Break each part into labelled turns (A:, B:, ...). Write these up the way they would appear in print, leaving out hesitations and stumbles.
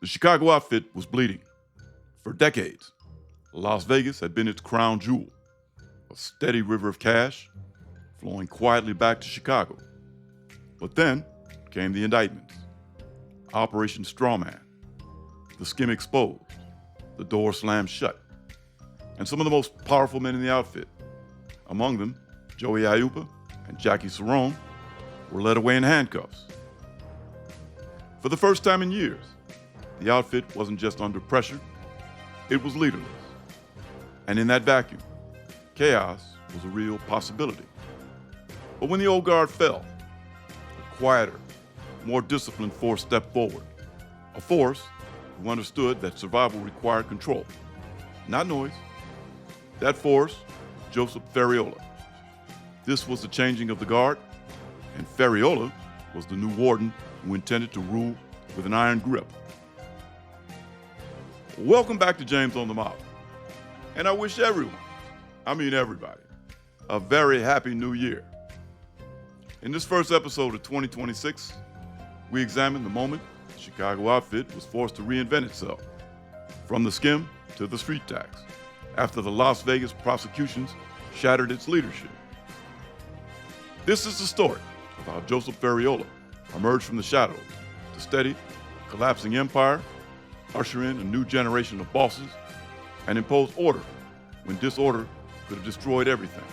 A: The Chicago outfit was bleeding. For decades, Las Vegas had been its crown jewel, a steady river of cash flowing quietly back to Chicago. But then came the indictments. Operation Strawman. The skim exposed. The door slammed shut. And some of the most powerful men in the outfit, among them Joey Aiuppa and Jackie Cerone, were led away in handcuffs. For the first time in years, the outfit wasn't just under pressure, it was leaderless. And in that vacuum, chaos was a real possibility. But when the old guard fell, a quieter, more disciplined force stepped forward. A force who understood that survival required control, not noise. That force, Joseph Ferriola. This was the changing of the guard, and Ferriola was the new warden who intended to rule with an iron grip. Welcome back to James on the Mob. And I wish everybody, a very happy new year. In this first episode of 2026, we examine the moment the Chicago outfit was forced to reinvent itself, from the skim to the street tax, after the Las Vegas prosecutions shattered its leadership. This is the story of how Joseph Ferriola emerged from the shadows to steady, collapsing empire, usher in a new generation of bosses, and impose order when disorder could have destroyed everything.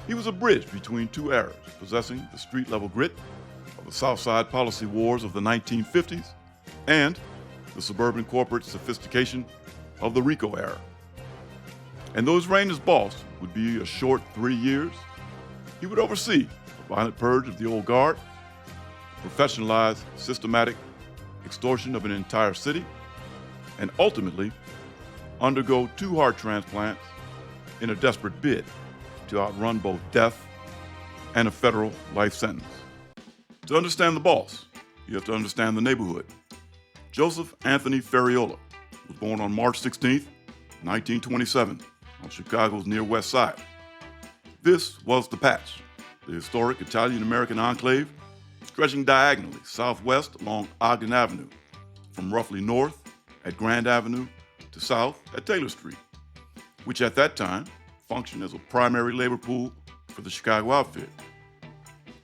A: He was a bridge between two eras, possessing the street-level grit of the Southside policy wars of the 1950s and the suburban corporate sophistication of the RICO era. And though his reign as boss would be a short 3 years, he would oversee the violent purge of the old guard, professionalized, systematic extortion of an entire city, and ultimately undergo 2 heart transplants in a desperate bid to outrun both death and a federal life sentence. To understand the boss, you have to understand the neighborhood. Joseph Anthony Ferriola was born on March 16, 1927, on Chicago's near west side. This was the Patch, the historic Italian-American enclave stretching diagonally southwest along Ogden Avenue, from roughly north at Grand Avenue to south at Taylor Street, which at that time functioned as a primary labor pool for the Chicago outfit.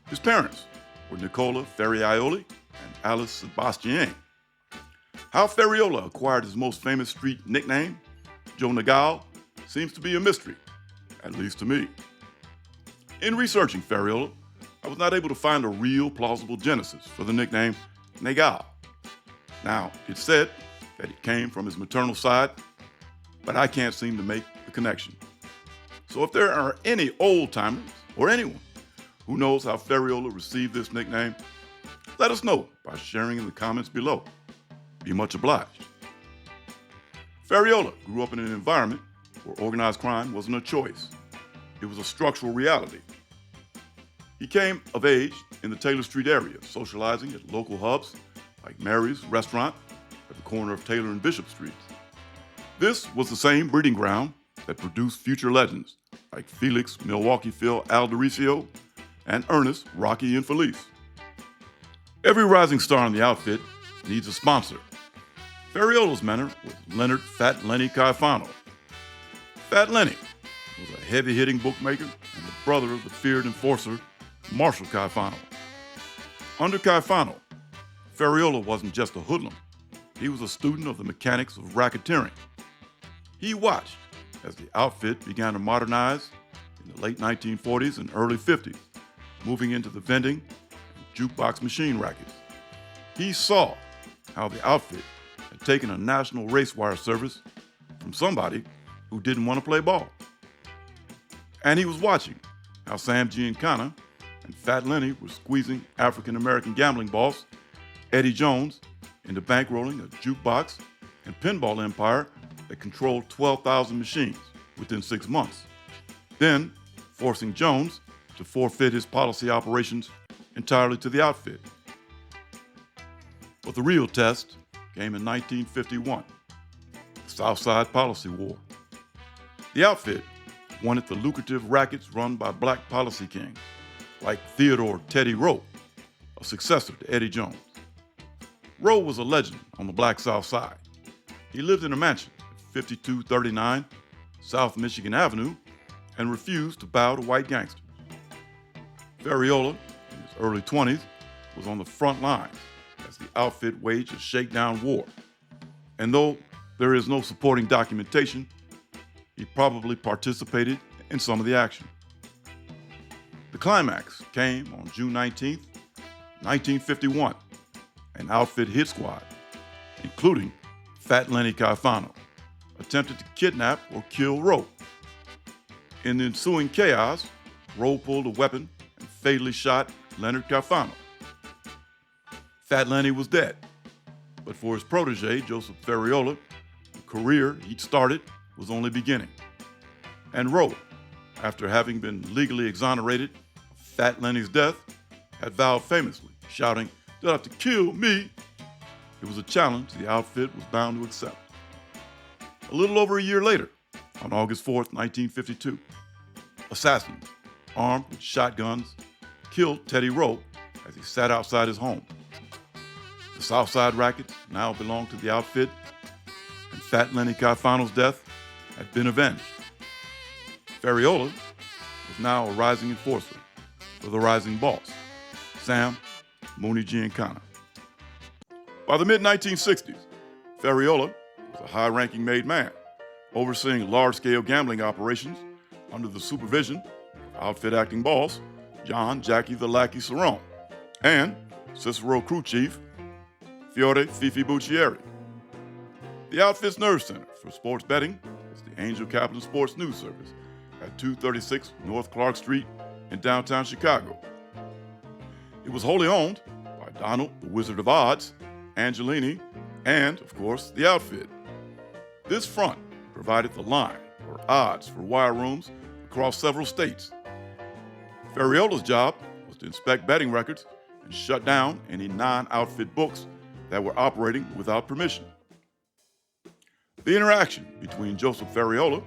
A: His parents were Nicola Ferraioli and Alice Sebastian. How Ferriola acquired his most famous street nickname, Joe Nagao, seems to be a mystery, at least to me. In researching Ferriola, I was not able to find a real plausible genesis for the nickname Nagao. Now, it's said that it came from his maternal side, but I can't seem to make the connection. So if there are any old-timers or anyone who knows how Ferriola received this nickname, let us know by sharing in the comments below. Be much obliged. Ferriola grew up in an environment where organized crime wasn't a choice. It was a structural reality. He came of age in the Taylor Street area, socializing at local hubs like Mary's Restaurant at the corner of Taylor and Bishop Streets. This was the same breeding ground that produced future legends like Felix Milwaukee Phil Aldericio and Ernest Rocky and Felice. Every rising star in the outfit needs a sponsor. Ferriola's mentor was Leonard Fat Lenny Caifano. Fat Lenny was a heavy-hitting bookmaker and the brother of the feared enforcer Marshall Caifano. Under Caifano, Ferriola wasn't just a hoodlum. He was a student of the mechanics of racketeering. He watched as the outfit began to modernize in the late 1940s and early 50s, moving into the vending and jukebox machine rackets. He saw how the outfit had taken a national race wire service from somebody who didn't want to play ball. And he was watching how Sam Giancana and Fat Lenny were squeezing African-American gambling boss Eddie Jones into bankrolling a jukebox and pinball empire that controlled 12,000 machines within 6 months, then forcing Jones to forfeit his policy operations entirely to the outfit. But the real test came in 1951, the Southside Policy War. The outfit wanted the lucrative rackets run by black policy kings like Theodore Teddy Rowe, a successor to Eddie Jones. Rowe was a legend on the Black South Side. He lived in a mansion at 5239 South Michigan Avenue and refused to bow to white gangsters. Ferriola, in his early 20s, was on the front lines as the outfit waged a shakedown war. And though there is no supporting documentation, he probably participated in some of the action. The climax came on June 19, 1951. An outfit hit squad, including Fat Lenny Caifano, attempted to kidnap or kill Rowe. In the ensuing chaos, Rowe pulled a weapon and fatally shot Leonard Caifano. Fat Lenny was dead, but for his protege, Joseph Ferriola, the career he'd started was only beginning. And Rowe, after having been legally exonerated of Fat Lenny's death, had vowed famously, shouting, "They'll have to kill me." It was a challenge the outfit was bound to accept. A little over a year later, on August 4th, 1952, assassins, armed with shotguns, killed Teddy Rowe as he sat outside his home. The Southside Rackets now belonged to the outfit, and Fat Lenny Caifano's death had been avenged. Ferriola was now a rising enforcer for the rising boss, Sam Mooney Giancana. By the mid-1960s, Ferriola was a high-ranking made man, overseeing large-scale gambling operations under the supervision of outfit acting boss John Jackie the Lackey Cerone and cicerocrew chief Fifi Buccieri. The outfit's nerve center for sports betting was the Angel Kaplan Sports News Service at 236 North Clark Street in downtown Chicago. It was wholly owned by Donald the Wizard of Odds, Angelini, and, of course, the outfit. This front provided the line, or odds, for wire rooms across several states. Ferriola's job was to inspect betting records and shut down any non-outfit books that were operating without permission. The interaction between Joseph Ferriola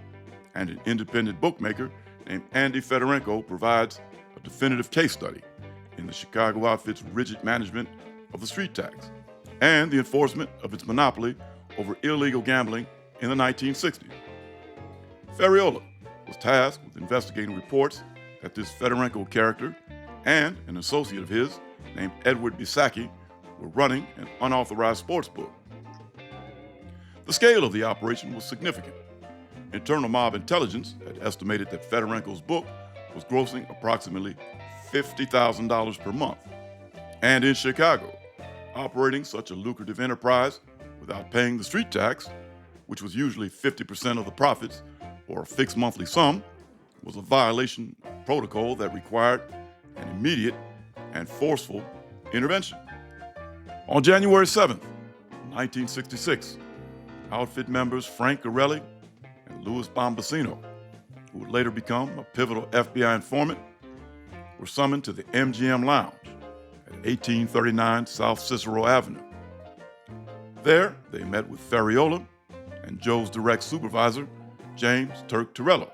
A: and an independent bookmaker named Andy Fedorenko provides a definitive case study in the Chicago outfit's rigid management of the street tax and the enforcement of its monopoly over illegal gambling in the 1960s. Ferriola was tasked with investigating reports that this Fedorenko character and an associate of his named Edward Bisacki were running an unauthorized sports book. The scale of the operation was significant. Internal mob intelligence had estimated that Fedorenko's book was grossing approximately $50,000 per month. And in Chicago, operating such a lucrative enterprise without paying the street tax, which was usually 50% of the profits or a fixed monthly sum, was a violation of protocol that required an immediate and forceful intervention. On January 7th, 1966, outfit members Frank Garelli and Louis Bombasino, who would later become a pivotal FBI informant, were summoned to the MGM Lounge at 1839 South Cicero Avenue. There, they met with Ferriola and Joe's direct supervisor, James Turk Torello.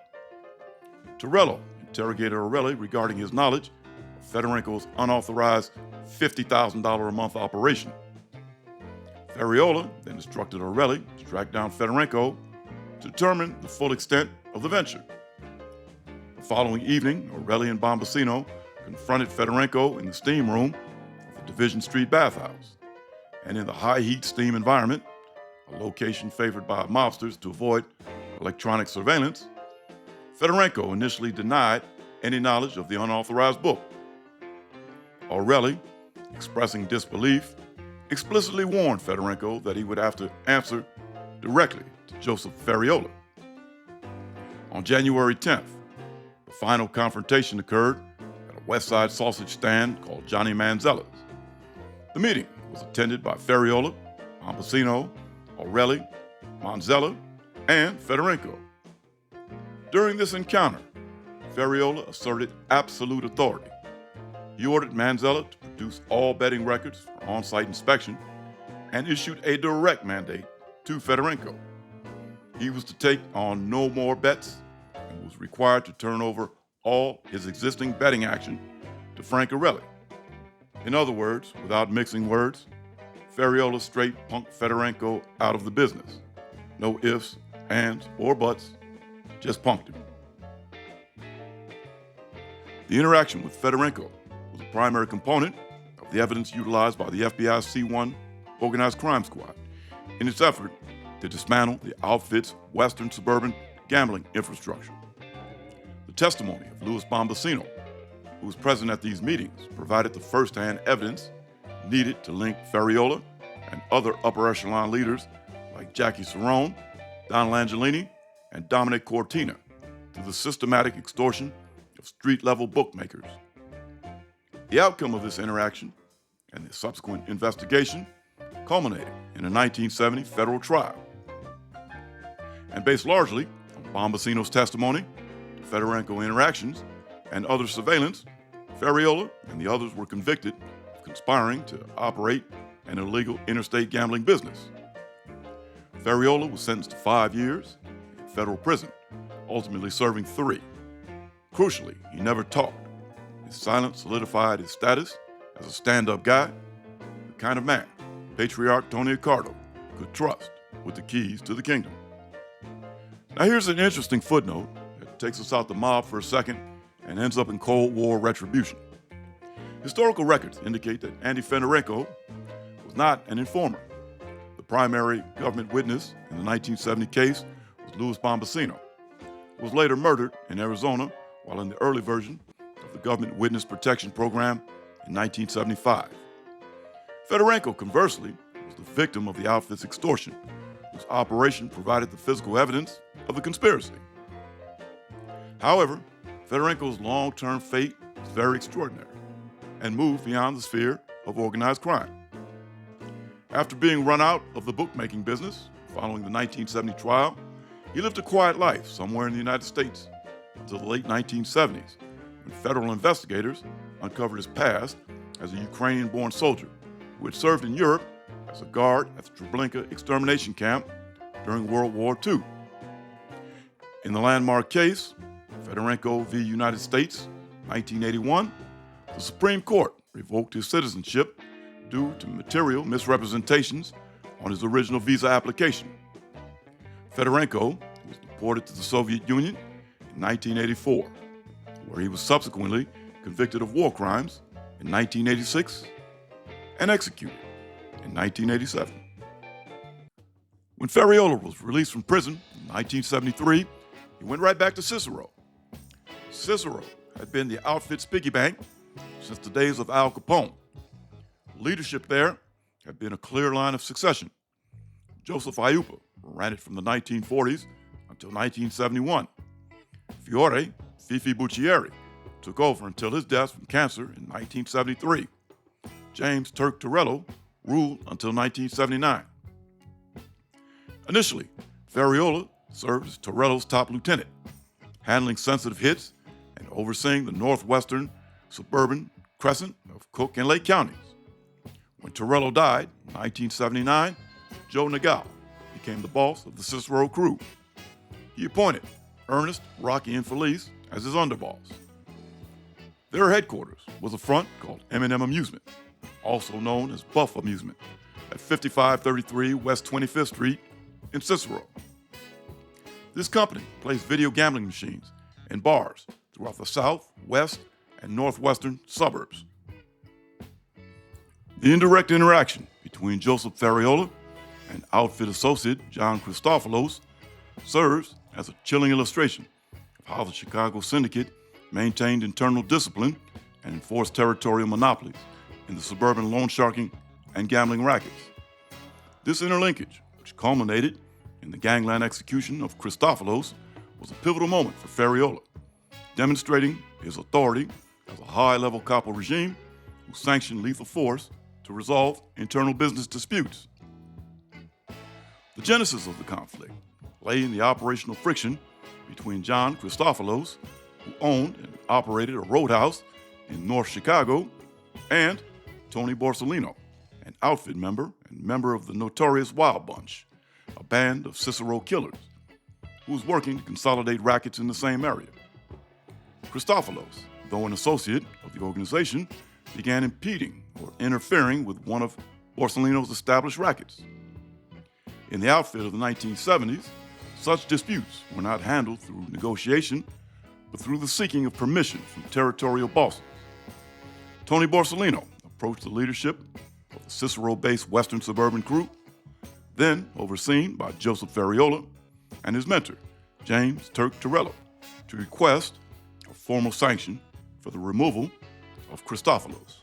A: Torello interrogated Orelli regarding his knowledge of Fedorenko's unauthorized $50,000 a month operation. Ferriola then instructed Orelli to track down Fedorenko to determine the full extent of the venture. The following evening, Orelli and Bombasino confronted Fedorenko in the steam room of the Division Street bathhouse. And in the high-heat steam environment, a location favored by mobsters to avoid electronic surveillance, Fedorenko initially denied any knowledge of the unauthorized book. Orelli, expressing disbelief, explicitly warned Fedorenko that he would have to answer directly to Joseph Ferriola. On January 10th, the final confrontation occurred at a West Side sausage stand called Johnny Manzella's. The meeting was attended by Ferriola, Bombasino, Orelli, Manzella, and Fedorenko. During this encounter, Ferriola asserted absolute authority. He ordered Manzella to produce all betting records for on-site inspection and issued a direct mandate to Fedorenko. He was to take on no more bets and was required to turn over all his existing betting action to Frank Orelli. In other words, without mixing words, Ferriola straight punked Fedorenko out of the business. No ifs, ands, or buts, just punked him. The interaction with Fedorenko was a primary component of the evidence utilized by the FBI's C1 Organized Crime Squad in its effort to dismantle the outfit's Western suburban gambling infrastructure. The testimony of Louis Bombasino, who was present at these meetings, provided the first-hand evidence needed to link Ferriola and other upper echelon leaders like Jackie Cerone, Don Langelini, and Dominic Cortina to the systematic extortion of street-level bookmakers. The outcome of this interaction and the subsequent investigation culminated in a 1970 federal trial. And based largely on Bombasino's testimony, Fedorenko interactions, and other surveillance, Ferriola and the others were convicted of conspiring to operate an illegal interstate gambling business. Ferriola was sentenced to 5 years in federal prison, ultimately serving 3. Crucially, he never talked. His silence solidified his status as a stand-up guy, the kind of man Patriarch Tony Accardo could trust with the keys to the kingdom. Now here's an interesting footnote that takes us out the mob for a second and ends up in Cold War retribution. Historical records indicate that Andy Fedorenko was not an informer. The primary government witness in the 1970 case was Louis Bombasino, who was later murdered in Arizona while in the early version of the Government Witness Protection Program in 1975. Fedorenko, conversely, was the victim of the outfit's extortion, whose operation provided the physical evidence of the conspiracy. However, Fedorenko's long-term fate was very extraordinary and moved beyond the sphere of organized crime. After being run out of the bookmaking business following the 1970 trial, he lived a quiet life somewhere in the United States until the late 1970s, when federal investigators uncovered his past as a Ukrainian-born soldier who had served in Europe as a guard at the Treblinka extermination camp during World War II. In the landmark case, Fedorenko v. United States, 1981, the Supreme Court revoked his citizenship due to material misrepresentations on his original visa application. Fedorenko was deported to the Soviet Union in 1984, where he was subsequently convicted of war crimes in 1986 and executed in 1987. When Ferriola was released from prison in 1973, he went right back to Cicero. Cicero had been the outfit's piggy bank since the days of Al Capone. Leadership there had been a clear line of succession. Joseph Aiuppa ran it from the 1940s until 1971. Fiore, Fifi Buccieri, took over until his death from cancer in 1973. James Turk Torello ruled until 1979. Initially, Ferriola served as Torello's top lieutenant, handling sensitive hits and overseeing the northwestern suburban crescent of Cook and Lake counties. When Torello died in 1979, Joe Nagel became the boss of the cicerocrew. He appointed Ernest, Rocky, and Felice as his underboss. Their headquarters was a front called M&M Amusement, also known as Buff Amusement, at 5533 West 25th Street in Cicero. This company placed video gambling machines in bars throughout the south, west, and northwestern suburbs. The indirect interaction between Joseph Ferriola and outfit associate John Christofilos serves as a chilling illustration of how the Chicago syndicate maintained internal discipline and enforced territorial monopolies in the suburban loan sharking and gambling rackets. This interlinkage, which culminated in the gangland execution of Christofilos, was a pivotal moment for Ferriola, demonstrating his authority as a high-level capo regime who sanctioned lethal force to resolve internal business disputes. The genesis of the conflict lay in the operational friction between John Christofilos, who owned and operated a roadhouse in North Chicago, and Tony Borsellino, an outfit member and member of the notorious Wild Bunch, a band of Cicero killers, who was working to consolidate rackets in the same area. Christofilos, though an associate of the organization, began impeding or interfering with one of Borsellino's established rackets. In the outfit of the 1970s, such disputes were not handled through negotiation, but through the seeking of permission from territorial bosses. Tony Borsellino approached the leadership of the Cicero-based Western Suburban Crew, then overseen by Joseph Ferriola and his mentor, James Turk Torello, to request a formal sanction for the removal of Christofilos.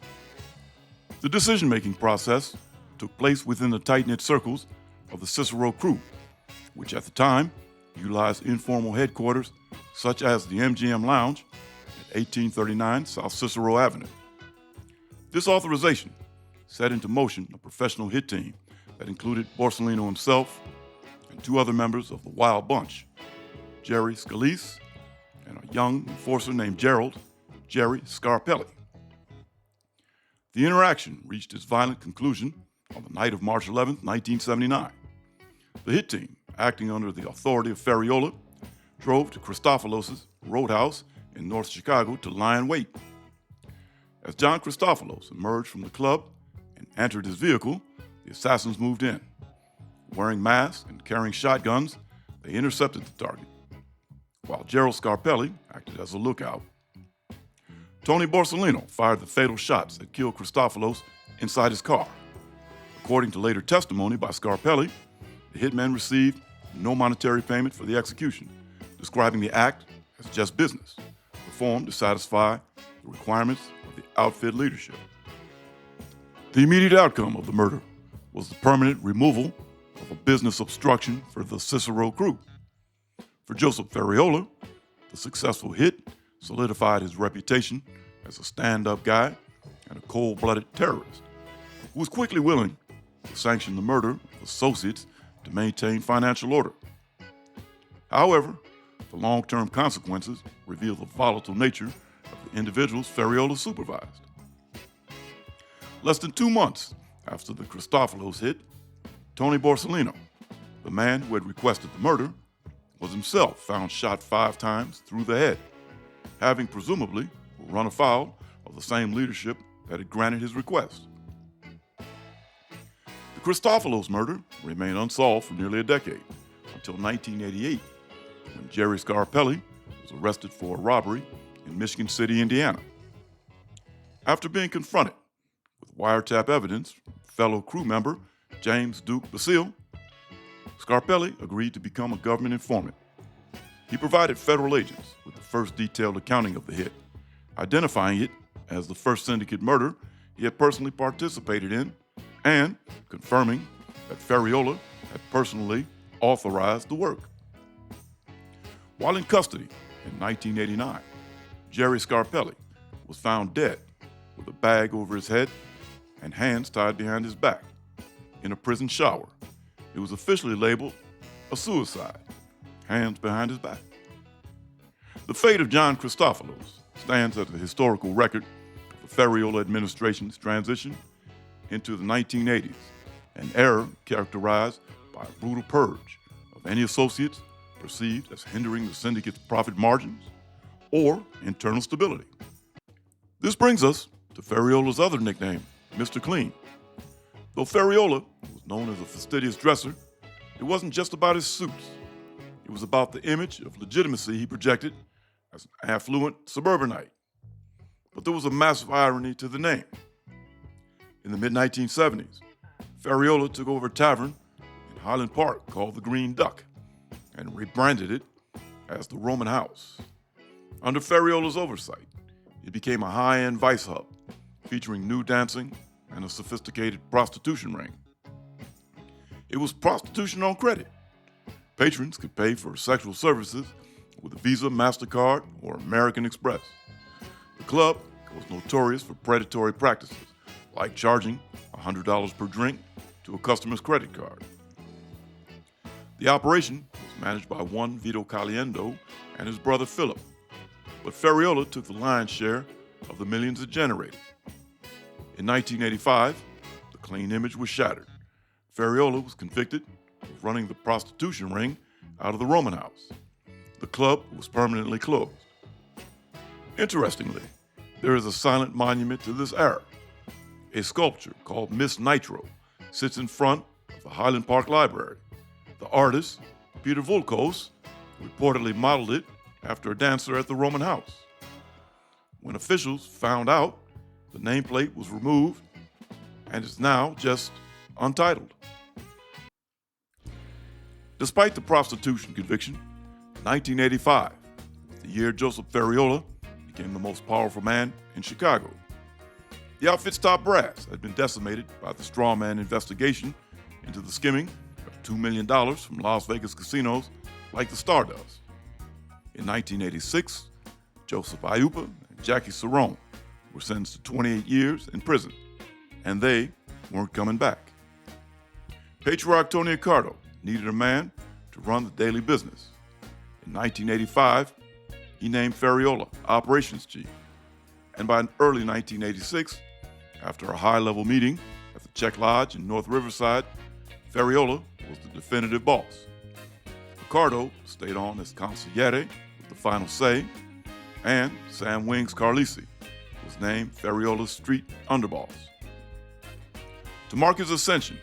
A: The decision-making process took place within the tight-knit circles of the cicerocrew, which at the time utilized informal headquarters such as the MGM Lounge at 1839 South Cicero Avenue. This authorization set into motion a professional hit team that included Borsellino himself and two other members of the Wild Bunch, Jerry Scalise and a young enforcer named Jerry Scarpelli. The interaction reached its violent conclusion on the night of March 11, 1979. The hit team, acting under the authority of Ferriola, drove to Christofilos' roadhouse in North Chicago to lie in wait. As John Christofilos emerged from the club and entered his vehicle, the assassins moved in. Wearing masks and carrying shotguns, they intercepted the target, while Gerald Scarpelli acted as a lookout. Tony Borsellino fired the fatal shots that killed Christofilos inside his car. According to later testimony by Scarpelli, the hitmen received no monetary payment for the execution, describing the act as just business, performed to satisfy the requirements of the outfit leadership. The immediate outcome of the murder was the permanent removal of a business obstruction for the Cicero crew. For Joseph Ferriola, the successful hit solidified his reputation as a stand-up guy and a cold-blooded terrorist who was quickly willing to sanction the murder of associates to maintain financial order. However, the long-term consequences reveal the volatile nature of the individuals Ferriola supervised. Less than 2 months after the Christofilos hit, Tony Borsellino, the man who had requested the murder, was himself found shot 5 times through the head, having presumably run afoul of the same leadership that had granted his request. The Christofilos murder remained unsolved for nearly a decade, until 1988, when Jerry Scarpelli was arrested for a robbery in Michigan City, Indiana. After being confronted with wiretap evidence from fellow crew member James Duke Basile, Scarpelli agreed to become a government informant. He provided federal agents with the first detailed accounting of the hit, identifying it as the first syndicate murder he had personally participated in, and confirming that Ferriola had personally authorized the work. While in custody in 1989, Jerry Scarpelli was found dead with a bag over his head and hands tied behind his back in a prison shower. It was officially labeled a suicide, hands behind his back. The fate of John Christofilos stands as a historical record of the Ferriola administration's transition into the 1980s, an era characterized by a brutal purge of any associates perceived as hindering the syndicate's profit margins or internal stability. This brings us to Ferriola's other nickname, Mr. Clean. Though Ferriola was known as a fastidious dresser, it wasn't just about his suits. It was about the image of legitimacy he projected as an affluent suburbanite. But there was a massive irony to the name. In the mid-1970s, Ferriola took over a tavern in Highland Park called the Green Duck and rebranded it as the Roman House. Under Ferriola's oversight, it became a high-end vice hub featuring nude dancing and a sophisticated prostitution ring. It was prostitution on credit. Patrons could pay for sexual services with Visa, MasterCard, or American Express. The club was notorious for predatory practices, like charging $100 per drink to a customer's credit card. The operation was managed by one Vito Caliendo and his brother Philip, but Ferriola took the lion's share of the millions it generated. In 1985, the clean image was shattered. Ferriola was convicted of running the prostitution ring out of the Roman House. The club was permanently closed. Interestingly, there is a silent monument to this era, a sculpture called Miss Nitro sits in front of the Highland Park Library. The artist, Peter Volkos, reportedly modeled it after a dancer at the Roman house. When officials found out, the nameplate was removed and is now just untitled. Despite the prostitution conviction, 1985 was the year Joseph Ferriola became the most powerful man in Chicago. The outfit's top brass had been decimated by the strawman investigation into the skimming of $2 million from Las Vegas casinos like the Star does. In 1986, Joseph Iupa and Jackie Cerone were sentenced to 28 years in prison, and they weren't coming back. Patriarch Tony Accardo needed a man to run the daily business. In 1985, he named Ferriola operations chief, and by early 1986, after a high-level meeting at the Czech Lodge in North Riverside, Ferriola was the definitive boss. Accardo stayed on as consigliere with the final say, and Sam Wings Carlisi was named Ferriola's street underboss. To mark his ascension,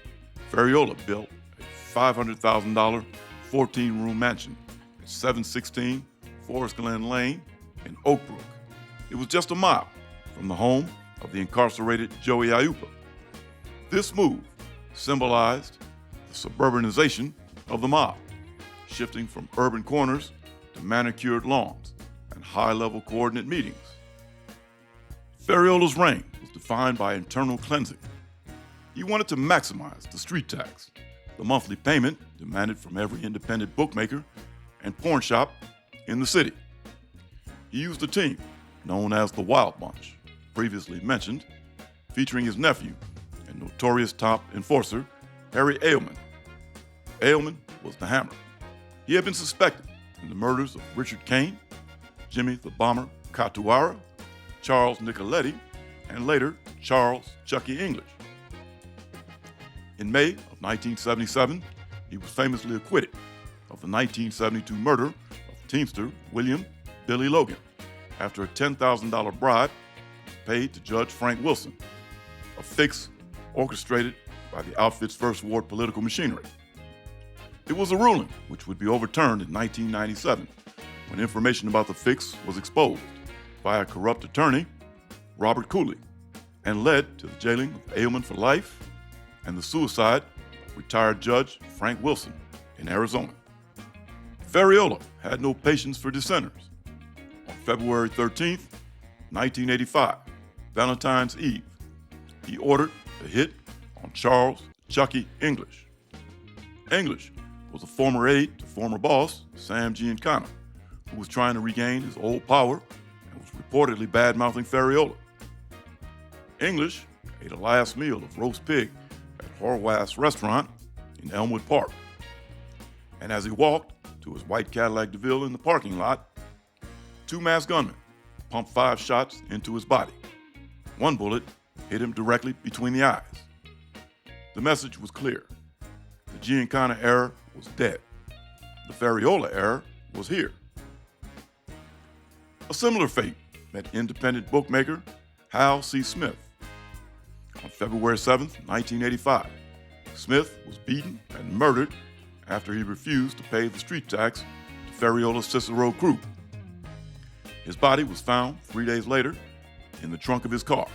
A: Ferriola built a $500,000 14-room mansion at 716 Forest Glen Lane in Oak Brook. It was just a mile from the home of the incarcerated Joey Iupa. This move symbolized the suburbanization of the mob, shifting from urban corners to manicured lawns and high-level coordinate meetings. Ferriola's reign was defined by internal cleansing. He wanted to maximize the street tax, the monthly payment demanded from every independent bookmaker and pawn shop in the city. He used a team known as the Wild Bunch, previously mentioned, featuring his nephew and notorious top enforcer, Harry Ailman. Ailman was the Hammer. He had been suspected in the murders of Richard Kane, Jimmy the Bomber Catuara, Charles Nicoletti, and later Charles Chucky English. In May of 1977, he was famously acquitted of the 1972 murder of Teamster William Billy Logan after a $10,000 bribe was paid to Judge Frank Wilson, a fix orchestrated by the outfit's First Ward political machinery. It was a ruling which would be overturned in 1997 when information about the fix was exposed by a corrupt attorney, Robert Cooley, and led to the jailing of Ailman for life and the suicide of retired Judge Frank Wilson in Arizona. Ferriola had no patience for dissenters. On February 13th, 1985, Valentine's Eve, he ordered a hit on Charles Chucky English. English was a former aide to former boss Sam Giancana, who was trying to regain his old power and was reportedly bad-mouthing Ferriola. English ate a last meal of roast pig at Horwath's restaurant in Elmwood Park. And as he walked to his white Cadillac DeVille in the parking lot, two masked gunmen pumped 5 shots into his body. One bullet hit him directly between the eyes. The message was clear. The Giancana era was dead. The Ferriola era was here. A similar fate met independent bookmaker Hal C. Smith. On February 7th, 1985, Smith was beaten and murdered after he refused to pay the street tax to Ferriola's cicerocrew. His body was found 3 days later in the trunk of his car.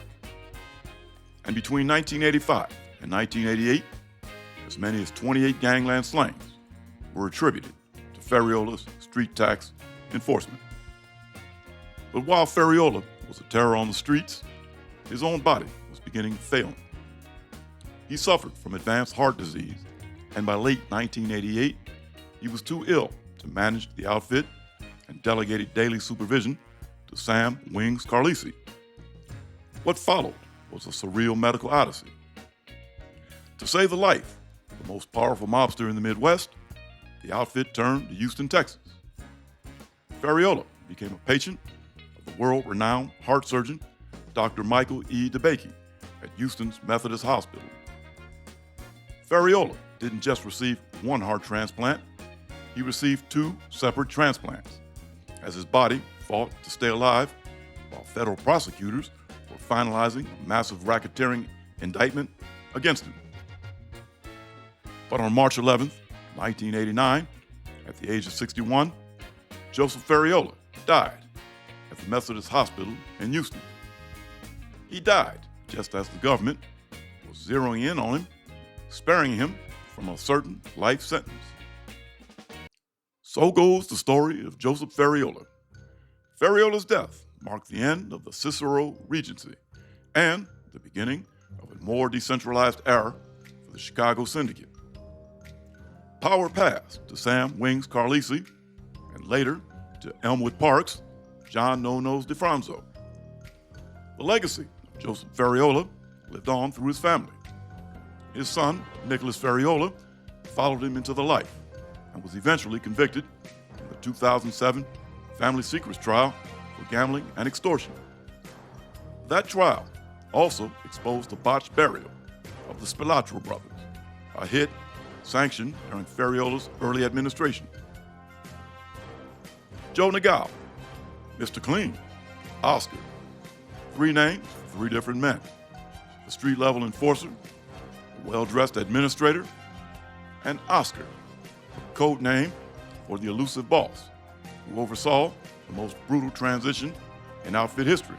A: And between 1985 and 1988, as many as 28 gangland slayings were attributed to Ferriola's street tax enforcement. But while Ferriola was a terror on the streets, his own body was beginning to fail him. He suffered from advanced heart disease, and by late 1988, he was too ill to manage the outfit and delegated daily supervision to Sam Wings Carlisi. What followed was a surreal medical odyssey. To save the life of the most powerful mobster in the Midwest, the outfit turned to Houston, Texas. Ferriola became a patient of the world-renowned heart surgeon, Dr. Michael E. DeBakey, at Houston's Methodist Hospital. Ferriola didn't just receive one heart transplant, he received 2 separate transplants, as his body fought to stay alive while federal prosecutors were finalizing a massive racketeering indictment against him. But on March 11th, 1989, at the age of 61, Joseph Ferriola died at the Methodist Hospital in Houston. He died just as the government was zeroing in on him, sparing him from a certain life sentence. So goes the story of Joseph Ferriola. Ferriola's death marked the end of the Cicero Regency and the beginning of a more decentralized era for the Chicago Syndicate. Power passed to Sam Wings Carlisi and later to Elmwood Park's John No-Nos DeFranco. The legacy of Joseph Ferriola lived on through his family. His son, Nicholas Ferriola, followed him into the life and was eventually convicted in the 2007 Family Secrets trial for gambling and extortion. That trial also exposed the botched burial of the Spilatro brothers, a hit sanctioned during Ferriola's early administration. Joe Nagao, Mr. Clean, Oscar, 3 names for 3 different men: the street-level enforcer, the well-dressed administrator, and Oscar, a code name for the elusive boss who oversaw the most brutal transition in outfit history.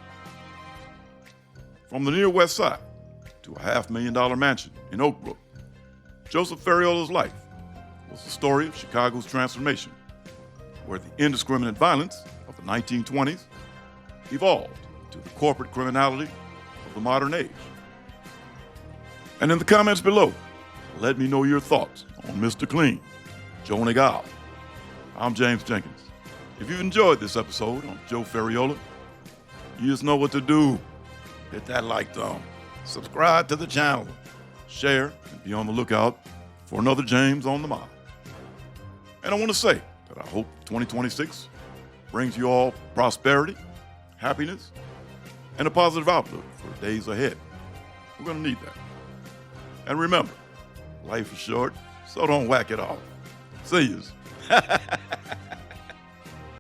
A: From the near West Side to a $500,000 mansion in Oak Brook, Joseph Ferriola's life was the story of Chicago's transformation, where the indiscriminate violence of the 1920s evolved to the corporate criminality of the modern age. And in the comments below, let me know your thoughts on Mr. Clean, Joe Nagao. I'm James Jenkins. If you've enjoyed this episode on Joe Ferriola, you just know what to do. Hit that like thumb, subscribe to the channel, share, and be on the lookout for another James on the Mob. And I want to say that I hope 2026 brings you all prosperity, happiness, and a positive outlook for the days ahead. We're going to need that. And remember, life is short, so don't whack it off. See yous.